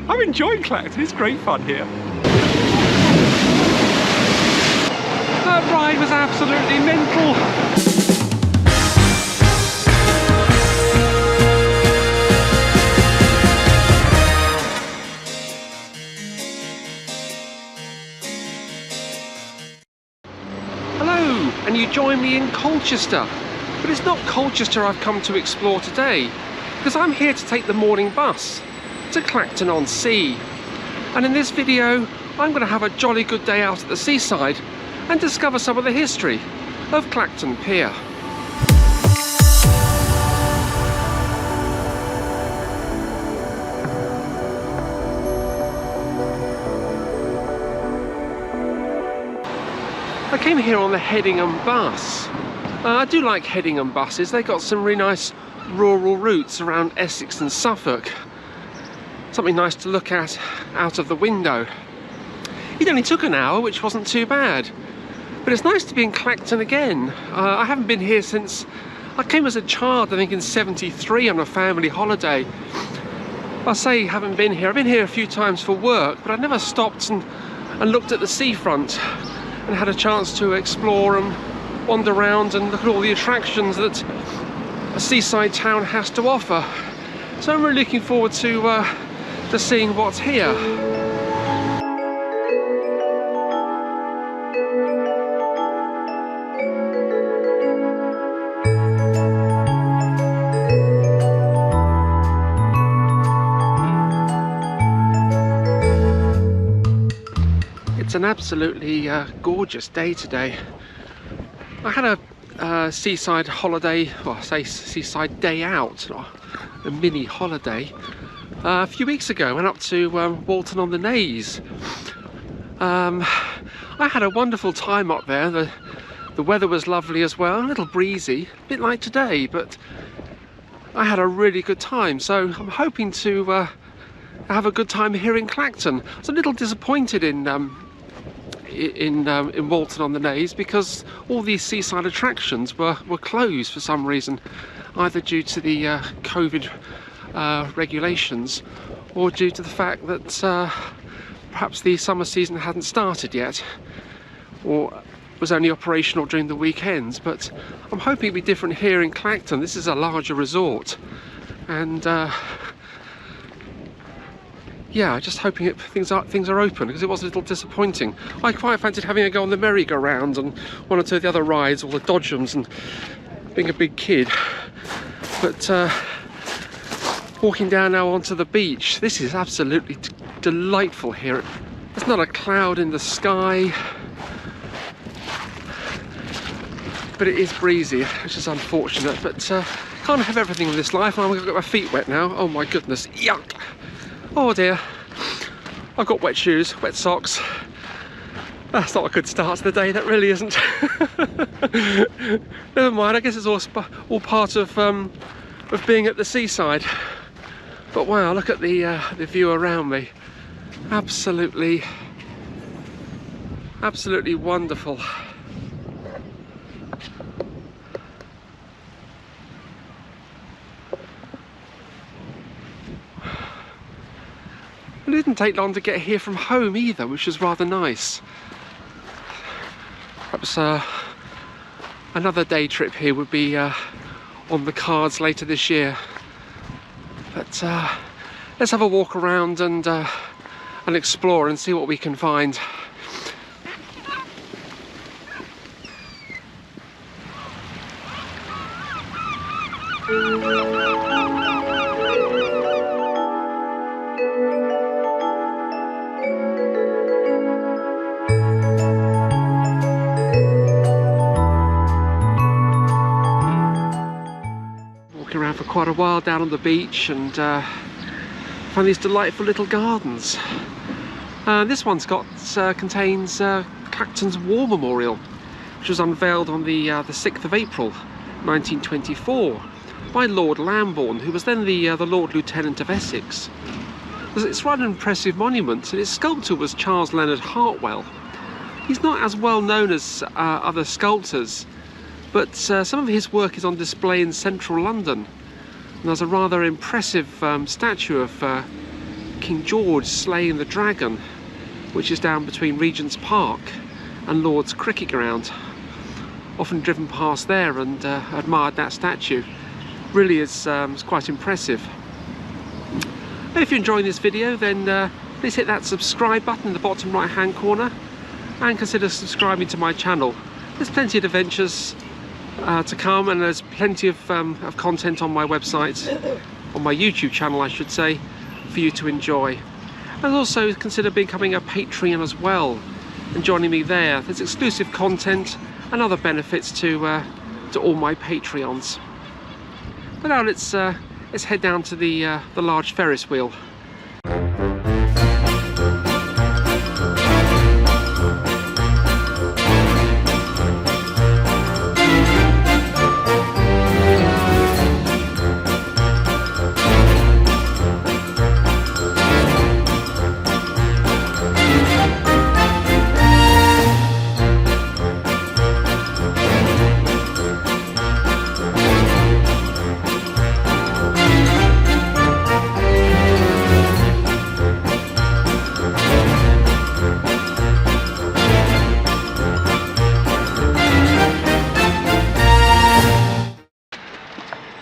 I'm enjoying Clacton, it's great fun here. That ride was absolutely mental. Hello, and you join me in Colchester. But it's not Colchester I've come to explore today, because I'm here to take the morning bus to Clacton-on-Sea. And in this video, I'm going to have a jolly good day out at the seaside and discover some of the history of Clacton Pier. I came here on the Headingham bus. I do like Headingham buses. They got some really nice rural routes around Essex and Suffolk. Something nice to look at out of the window. It only took an hour, which wasn't too bad. But it's nice to be in Clacton again. I haven't been here since I came as a child, I think in '73 on a family holiday. I say haven't been here. I've been here a few times for work, but I never stopped and looked at the seafront and had a chance to explore and wander around and look at all the attractions that a seaside town has to offer. So I'm really looking forward to seeing what's here. It's an absolutely gorgeous day today. I had a seaside holiday, well I say seaside day out, a mini holiday, a few weeks ago. I went up to Walton-on-the-Naze. I had a wonderful time up there. The weather was lovely as well, a little breezy, a bit like today, but I had a really good time. So I'm hoping to have a good time here in Clacton. I was a little disappointed in Walton-on-the-Naze because all these seaside attractions were closed for some reason, either due to the COVID regulations or due to the fact that perhaps the summer season hadn't started yet or was only operational during the weekends. But I'm hoping it'll be different here in Clacton. This is a larger resort, and yeah, just hoping things are open, because it was a little disappointing. I quite fancied having a go on the merry-go-round and one or two of the other rides, all the dodgems, and being a big kid. But walking down now onto the beach, this is absolutely delightful here. There's not a cloud in the sky, but it is breezy, which is unfortunate. But can't have everything in this life. I've got my feet wet now. Oh my goodness, yuck! Oh dear, I've got wet shoes, wet socks. That's not a good start to the day, that really isn't. Never mind, I guess it's all part of being at the seaside. But wow, look at the view around me. Absolutely wonderful. It didn't take long to get here from home either, which was rather nice. Perhaps another day trip here would be on the cards later this year. But let's have a walk around and explore and see what we can find. Around for quite a while down on the beach, and found these delightful little gardens. This one's contains Clacton's War Memorial, which was unveiled on the 6th of April 1924 by Lord Lambourne, who was then the Lord Lieutenant of Essex. It's quite an impressive monument, and its sculptor was Charles Leonard Hartwell. He's not as well known as other sculptors, but some of his work is on display in central London. And there's a rather impressive statue of King George slaying the dragon, which is down between Regent's Park and Lord's Cricket Ground. Often driven past there and admired that statue. Really is it's quite impressive. And if you're enjoying this video, then please hit that subscribe button in the bottom right hand corner and consider subscribing to my channel. There's plenty of adventures to come, and there's plenty of content on my website, on my YouTube channel I should say, for you to enjoy. And also consider becoming a Patreon as well and joining me there. There's exclusive content and other benefits to all my Patreons. But now let's head down to the large Ferris wheel.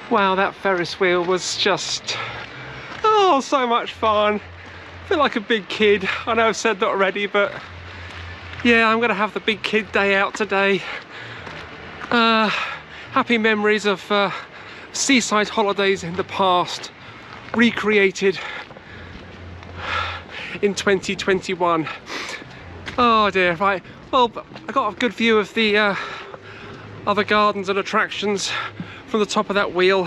Wow, that Ferris wheel was just, oh, so much fun. I feel like a big kid. I know I've said that already, but yeah, I'm gonna have the big kid day out today. Happy memories of seaside holidays in the past, recreated in 2021. Oh dear, right. Well, I got a good view of the other gardens and attractions from the top of that wheel,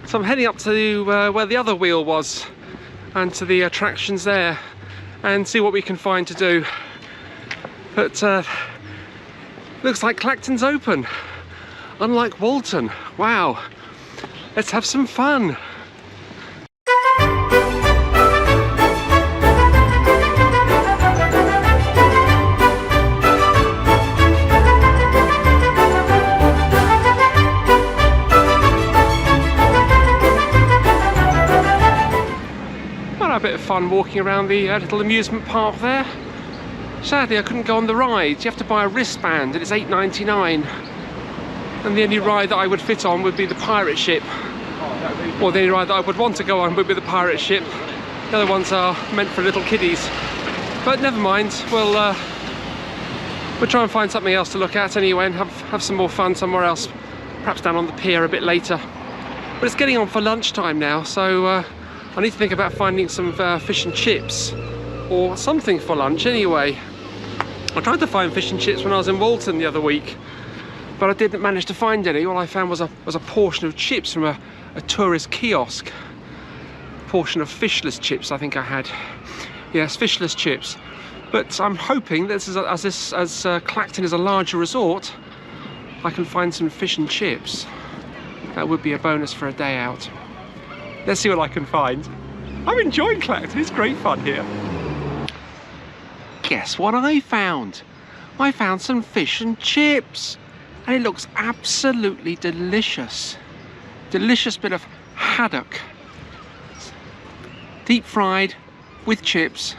so I'm heading up to where the other wheel was and to the attractions there and see what we can find to do. But looks like Clacton's open, unlike Walton. Wow, let's have some fun. A bit of fun walking around the little amusement park there. Sadly I couldn't go on the rides. You have to buy a wristband and it's $8.99, and the only ride that I would fit on would be the pirate ship, or the only ride that I would want to go on would be the pirate ship. The other ones are meant for little kiddies, but never mind. We'll try and find something else to look at anyway and have some more fun somewhere else, perhaps down on the pier a bit later. But it's getting on for lunchtime now, so I need to think about finding some fish and chips or something for lunch anyway. I tried to find fish and chips when I was in Walton the other week, but I didn't manage to find any. All I found was a portion of chips from a tourist kiosk. A portion of fishless chips I think I had. Yes, fishless chips. But I'm hoping that as Clacton is a larger resort, I can find some fish and chips. That would be a bonus for a day out. Let's see what I can find. I'm enjoying Clacton, it's great fun here. Guess what I found? I found some fish and chips, and it looks absolutely delicious. Delicious bit of haddock, deep fried with chips.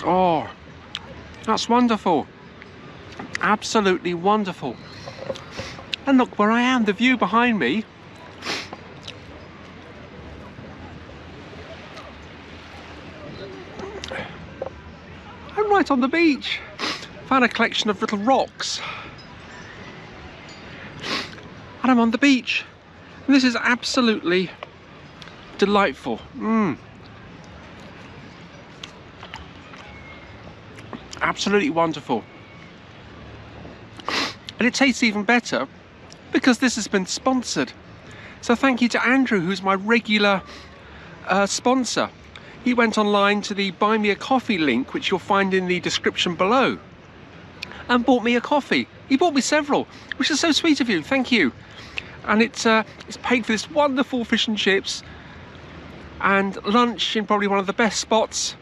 Oh, that's wonderful. Absolutely wonderful. And look where I am, the view behind me. I'm right on the beach. Found a collection of little rocks. And I'm on the beach. And this is absolutely delightful. Absolutely wonderful. And it tastes even better because this has been sponsored. So thank you to Andrew, who's my regular sponsor. He went online to the Buy Me a Coffee link, which you'll find in the description below, and bought me a coffee. He bought me several, which is so sweet of you. Thank you. And it's paid for this wonderful fish and chips and lunch in probably one of the best spots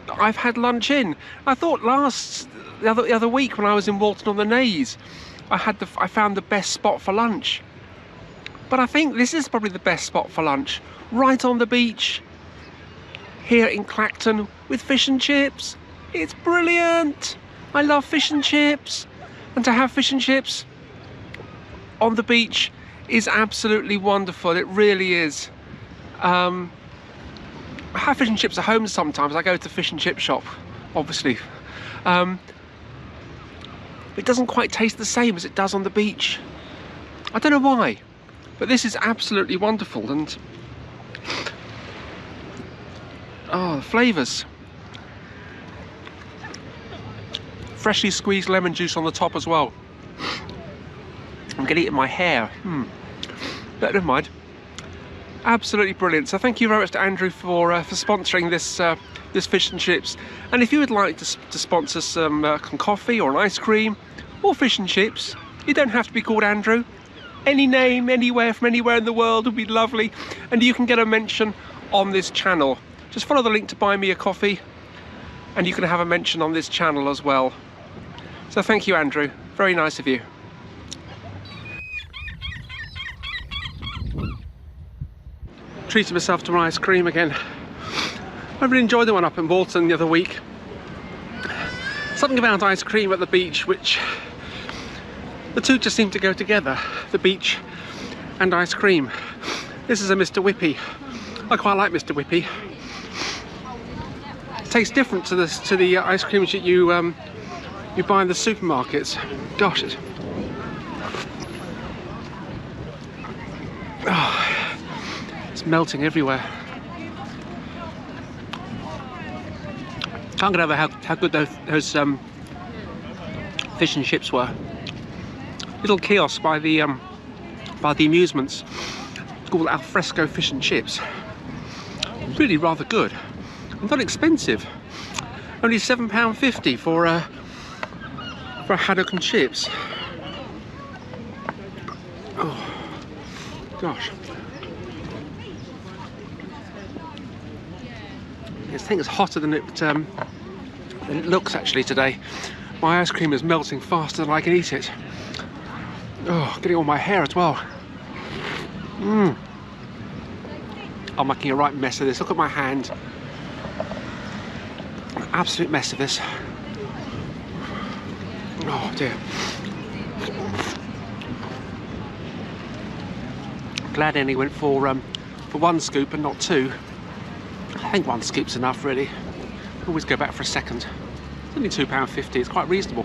that I've had lunch in. I thought the other week when I was in Walton on the Naze, I found the best spot for lunch. But I think this is probably the best spot for lunch. Right on the beach, here in Clacton, with fish and chips. It's brilliant. I love fish and chips. And to have fish and chips on the beach is absolutely wonderful. It really is. I have fish and chips at home sometimes. I go to the fish and chip shop, obviously. It doesn't quite taste the same as it does on the beach. I don't know why, but this is absolutely wonderful. And oh, the flavours. Freshly squeezed lemon juice on the top as well. I'm getting it in my hair. But never mind. Absolutely brilliant. So thank you very much to Andrew for sponsoring this fish and chips. And if you would like to sponsor some coffee or an ice cream or fish and chips, you don't have to be called Andrew. Any name, anywhere, from anywhere in the world would be lovely. And you can get a mention on this channel. Just follow the link to buy me a coffee and you can have a mention on this channel as well. So thank you, Andrew. Very nice of you. Treated myself to ice cream again. I really enjoyed the one up in Bolton the other week. Something about ice cream at the beach, which the two just seem to go together, the beach and ice cream. This is a Mr. Whippy. I quite like Mr. Whippy. It tastes different to the ice creams that you buy in the supermarkets. Gosh, it's melting everywhere. Can't get over how good those fish and chips were. Little kiosk by the amusements called alfresco fish and chips. Really rather good. And not expensive. Only £7.50 for a haddock and chips. Oh gosh. This thing is hotter than it looks actually today. My ice cream is melting faster than I can eat it. Oh, getting all my hair as well. I'm making a right mess of this. Look at my hand. An absolute mess of this. Oh dear. Glad I only went for one scoop and not two. I think one scoop's enough, really. Always go back for a second. It's only £2.50. It's quite reasonable.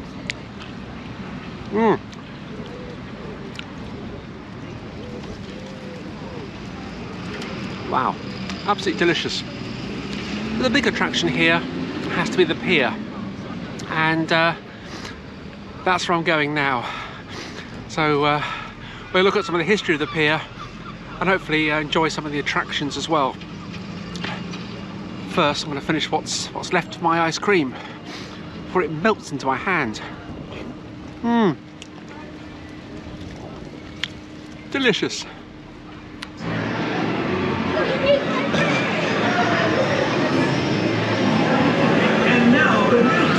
Wow, absolutely delicious. The big attraction here has to be the pier, and that's where I'm going now. So we'll look at some of the history of the pier and hopefully enjoy some of the attractions as well. First, I'm going to finish what's left of my ice cream before it melts into my hand. Delicious. And now the next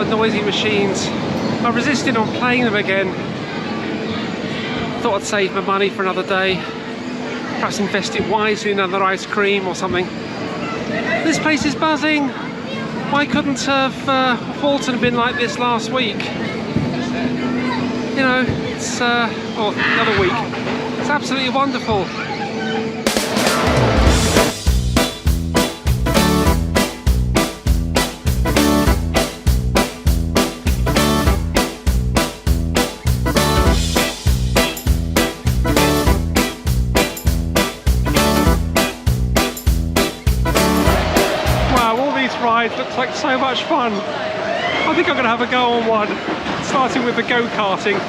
noisy machines. I resisted on playing them again. Thought I'd save my money for another day. Perhaps invest it wisely in another ice cream or something. This place is buzzing. Why couldn't Fulton been like this last week? You know, it's or the other week. It's absolutely wonderful. It looks like so much fun. I think I'm going to have a go on one, starting with the go-karting.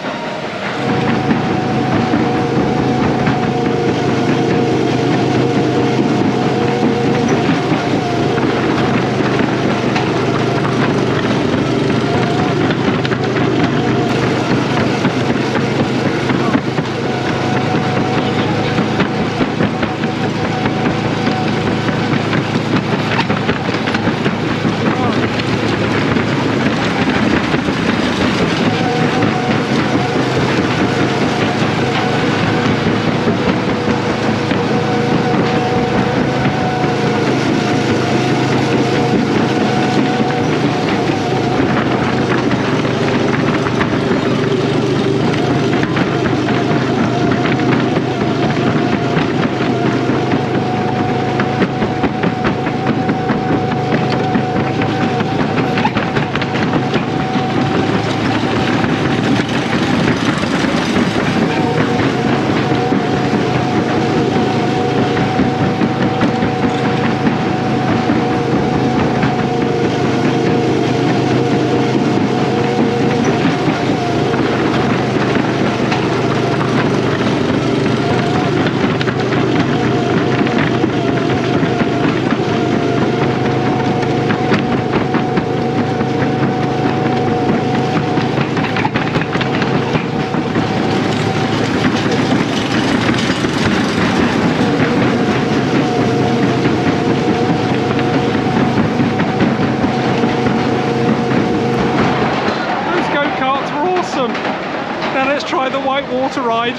Now let's try the white water ride.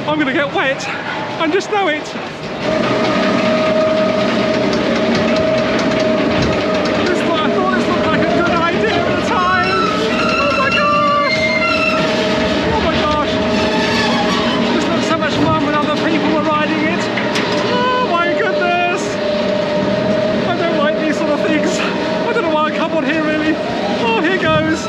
I'm gonna get wet, I just know it. I thought this looked like a good idea at the time. Oh my gosh! Oh my gosh! This looks so much fun when other people were riding it. Oh my goodness! I don't like these sort of things. I don't know why I come on here really. Oh, here goes.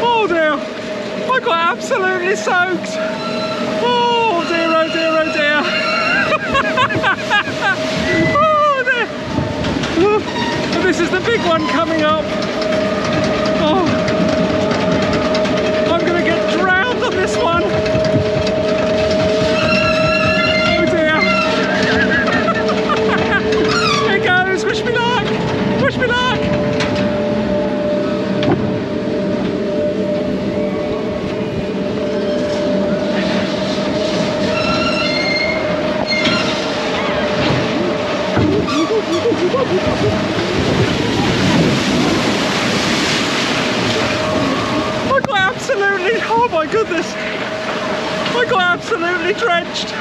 Oh dear, I got absolutely soaked. Oh dear, oh dear, oh dear. Oh dear. And this is the big one coming up. Oh, I'm going to get drowned on this one. Oh dear. Here goes, wish me luck, wish me luck. I got absolutely, oh my goodness, I got absolutely drenched.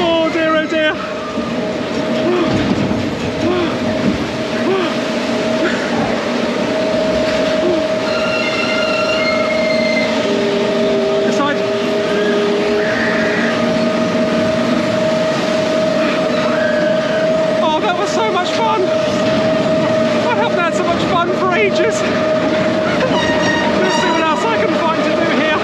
Oh dear, oh dear. Ages. Let's see what else I can find to do here.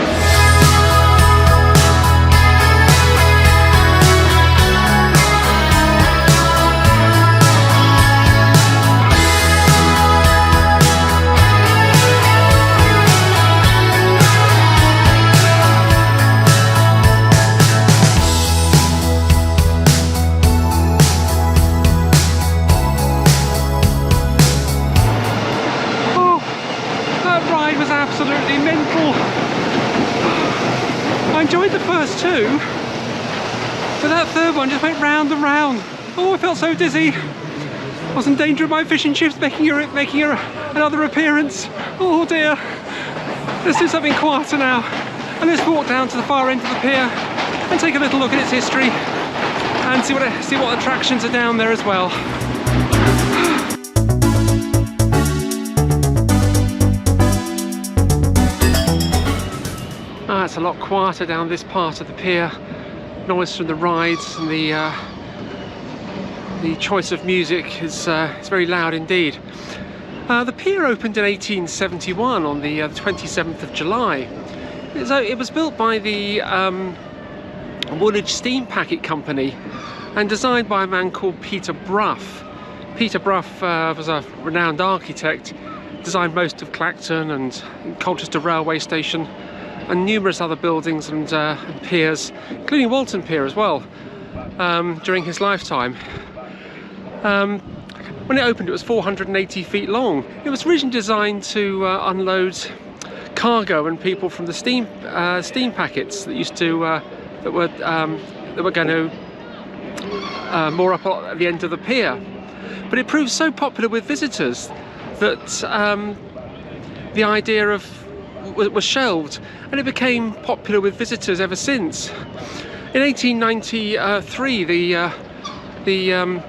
Absolutely mental. I enjoyed the first two, but that third one just went round and round. Oh, I felt so dizzy. I was in danger of my fishing chips making another appearance. Oh dear. Let's do something quieter now, and let's walk down to the far end of the pier and take a little look at its history and see what attractions are down there as well. It's a lot quieter down this part of the pier. Noise from the rides and the choice of music is very loud indeed. The pier opened in 1871 on the 27th of July. It was built by the Woolwich Steam Packet Company and designed by a man called Peter Brough. Peter Brough was a renowned architect, designed most of Clacton and Colchester Railway Station, and numerous other buildings and piers, including Walton Pier as well, during his lifetime. When it opened, it was 480 feet long. It was originally designed to unload cargo and people from the steam packets that used to that were going to moor up at the end of the pier. But it proved so popular with visitors that the idea was shelved, and it became popular with visitors ever since. In 1893, the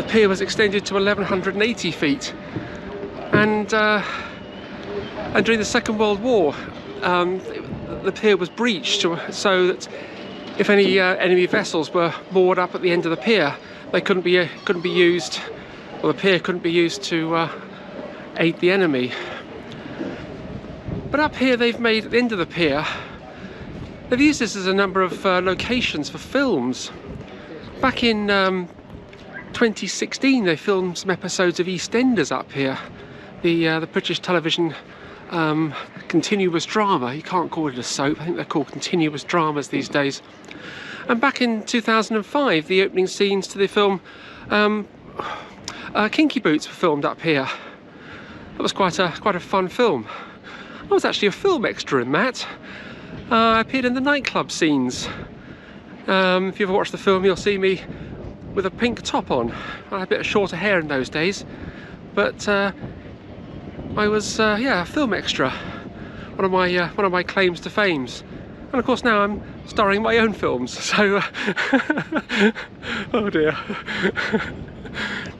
pier was extended to 1180 feet, and during the Second World War, the pier was breached so that if any enemy vessels were moored up at the end of the pier, they couldn't be used, or the pier couldn't be used to aid the enemy. But up here, they've made, at the end of the pier, they've used this as a number of locations for films. Back in 2016, they filmed some episodes of EastEnders up here, the British television continuous drama. You can't call it a soap, I think they're called continuous dramas these days. And back in 2005, the opening scenes to the film Kinky Boots were filmed up here. That was quite a fun film. I was actually a film extra in that. I appeared in the nightclub scenes. If you ever watched the film, you'll see me with a pink top on. I had a bit of shorter hair in those days, but I was yeah, a film extra. One of my claims to fame. And of course now I'm starring in my own films. So oh dear.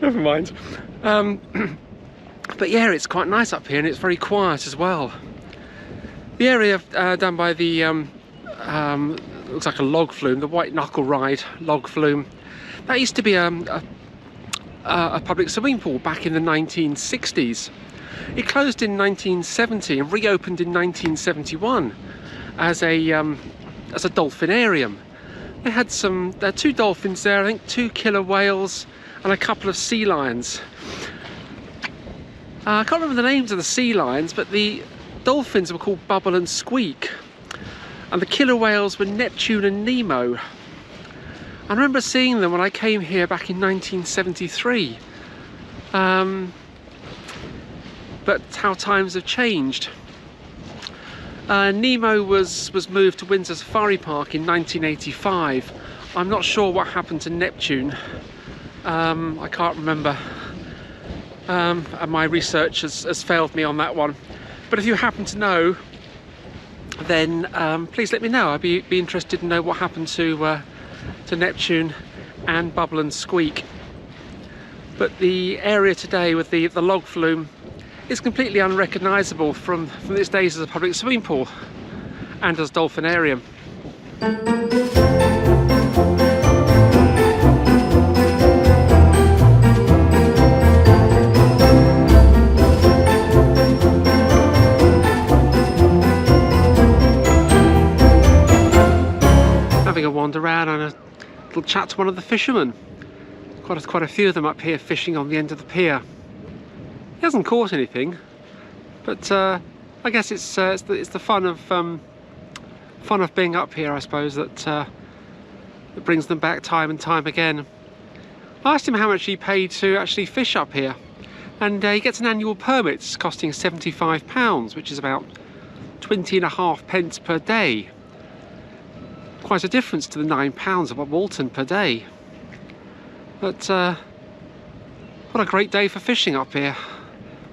Never mind. But yeah, it's quite nice up here and it's very quiet as well. The area down by the looks like a log flume, the White Knuckle Ride log flume. That used to be a public swimming pool back in the 1960s. It closed in 1970 and reopened in 1971 as a dolphinarium. They had two dolphins there, I think 2 killer whales and a couple of sea lions. I can't remember the names of the sea lions, but the dolphins were called Bubble and Squeak, and the killer whales were Neptune and Nemo. I remember seeing them when I came here back in 1973. But how times have changed. Nemo was moved to Windsor Safari Park in 1985. I'm not sure what happened to Neptune. I can't remember. And my research has failed me on that one. But if you happen to know, then please let me know. I'd be interested to know what happened to Neptune and Bubble and Squeak. But the area today with the log flume is completely unrecognisable from its days as a public swimming pool and as dolphinarium. Having a wander around and a little chat to one of the fishermen. Quite a few of them up here fishing on the end of the pier. He hasn't caught anything, but I guess it's the fun of being up here, I suppose, that brings them back time and time again. I asked him how much he paid to actually fish up here, and he gets an annual permit costing £75, which is about 20.5 per day. Quite a difference to the £9 of Walton per day. But what a great day for fishing up here.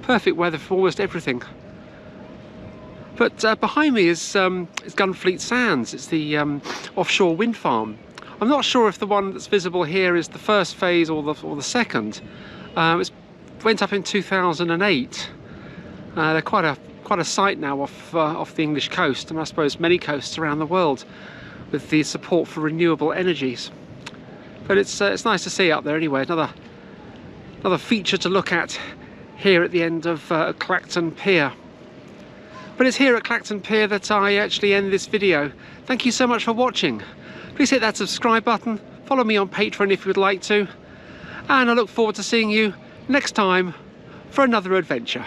Perfect weather for almost everything. But behind me is Gunfleet Sands. It's the offshore wind farm. I'm not sure if the one that's visible here is the first phase or the second. It went up in 2008. They're quite a sight now off the English coast, and I suppose many coasts around the world, with the support for renewable energies. But it's nice to see up there anyway. Another feature to look at here at the end of Clacton Pier. But it's here at Clacton Pier that I actually end this video. Thank you so much for watching. Please hit that subscribe button, follow me on Patreon if you would like to, and I look forward to seeing you next time for another adventure.